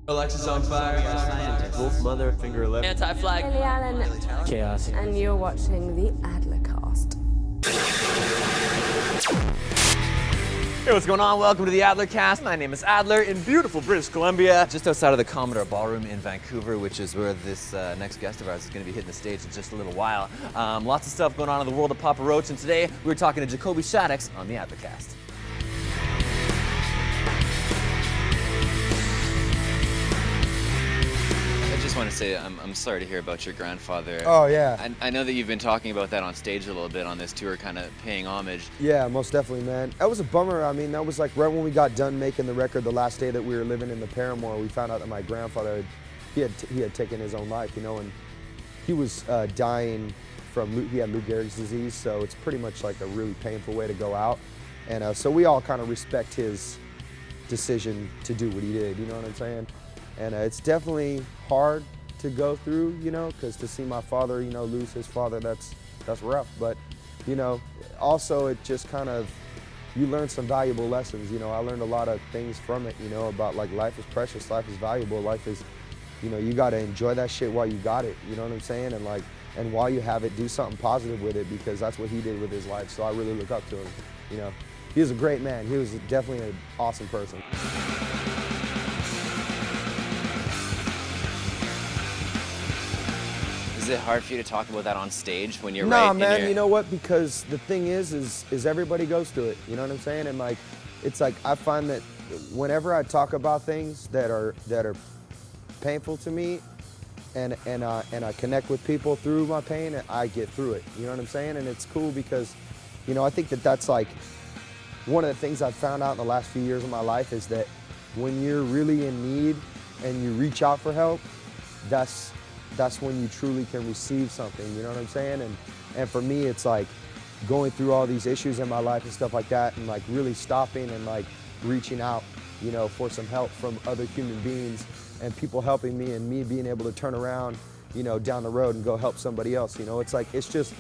Alexis on fire. Wolf Mother, Finger 11. Anti-flag. Lily Allen. Chaos. And you're watching the Adlercast. Hey, what's going on? Welcome to the Adlercast. My name is Adler in beautiful British Columbia, just outside of the Commodore Ballroom in Vancouver, which is where this next guest of ours is going to be hitting the stage in just a little while. Lots of stuff going on in the world of Papa Roach, and today we're talking to Jacoby Shaddix on the Adlercast. I just want to say I'm sorry to hear about your grandfather. Oh, yeah. I know that you've been talking about that on stage a little bit on this tour, kind of paying homage. Yeah, most definitely, man. That was a bummer. I mean, that was like right when we got done making the record, the last day that we were living in the Paramour, we found out that my grandfather, he had taken his own life, you know, and he was dying from, he had Lou Gehrig's disease, so it's pretty much like a really painful way to go out. And so we all kind of respect his decision to do what he did, you know what I'm saying? And it's definitely hard to go through, you know, because to see my father, you know, lose his father, that's rough. But, you know, also it just kind of, you learn some valuable lessons. You know, I learned a lot of things from it, you know, about like life is precious, life is valuable, life is, you know, you got to enjoy that shit while you got it, you know what I'm saying? And like, and while you have it, do something positive with it, because that's what he did with his life. So I really look up to him, you know. He was a great man. He was definitely an awesome person. Is it hard for you to talk about that on stage when you're Nah, man, you know what? Because the thing is everybody goes through it. You know what I'm saying? And like, it's like I find that whenever I talk about things that are painful to me, and I connect with people through my pain, I get through it. You know what I'm saying? And it's cool because, you know, I think that that's like one of the things I've found out in the last few years of my life is that when you're really in need and you reach out for help, that's when you truly can receive something, you know what I'm saying? And for me, it's like going through all these issues in my life and stuff like that, and like really stopping and like reaching out, you know, for some help from other human beings and people helping me, and me being able to turn around, you know, down the road and go help somebody else, you know? It's like, it's just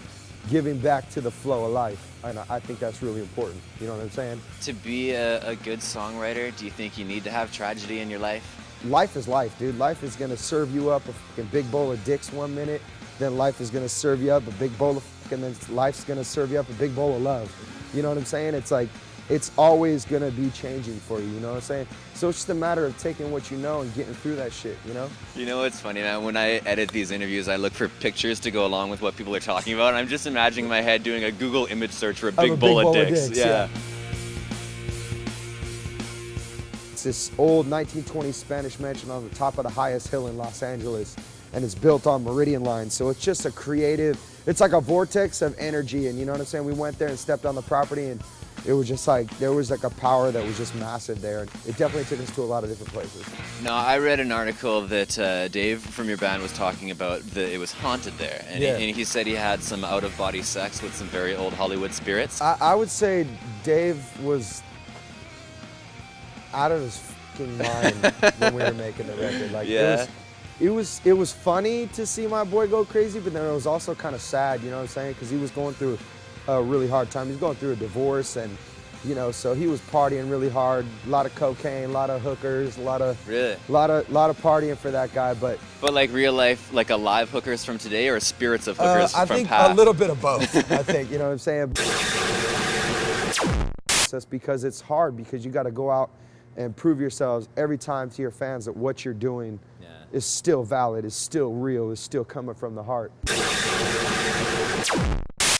giving back to the flow of life, and I think that's really important, you know what I'm saying? To be a good songwriter, do you think you need to have tragedy in your life? Life is life, dude. Life is gonna serve you up a fucking big bowl of dicks one minute, then life is gonna serve you up a big bowl of fucking, then life's gonna serve you up a big bowl of love. You know what I'm saying? It's like, it's always gonna be changing for you, you know what I'm saying? So it's just a matter of taking what you know and getting through that shit, you know? You know what's funny, man? When I edit these interviews, I look for pictures to go along with what people are talking about, and I'm just imagining in my head doing a Google image search for a big bowl of dicks. Yeah. It's this old 1920s Spanish mansion on the top of the highest hill in Los Angeles, and it's built on Meridian line. So it's just a creative, it's like a vortex of energy, and you know what I'm saying? We went there and stepped on the property, and it was just like, there was like a power that was just massive there, and it definitely took us to a lot of different places. No, I read an article that Dave from your band was talking about that it was haunted there, and, yeah. he said he had some out-of-body sex with some very old Hollywood spirits. I would say Dave was out of his fucking mind when we were making the record. Like, yeah. It was funny to see my boy go crazy, but then it was also kind of sad, you know what I'm saying? Because he was going through a really hard time. He was going through a divorce, and you know, so he was partying really hard. A lot of cocaine, a lot of hookers, a lot of partying for that guy. But like real life, like alive hookers from today, or spirits of hookers I from think past? a little bit of both. I think, you know what I'm saying? That's because it's hard, because you got to go out and prove yourselves every time to your fans that what you're doing is still valid, is still real, is still coming from the heart.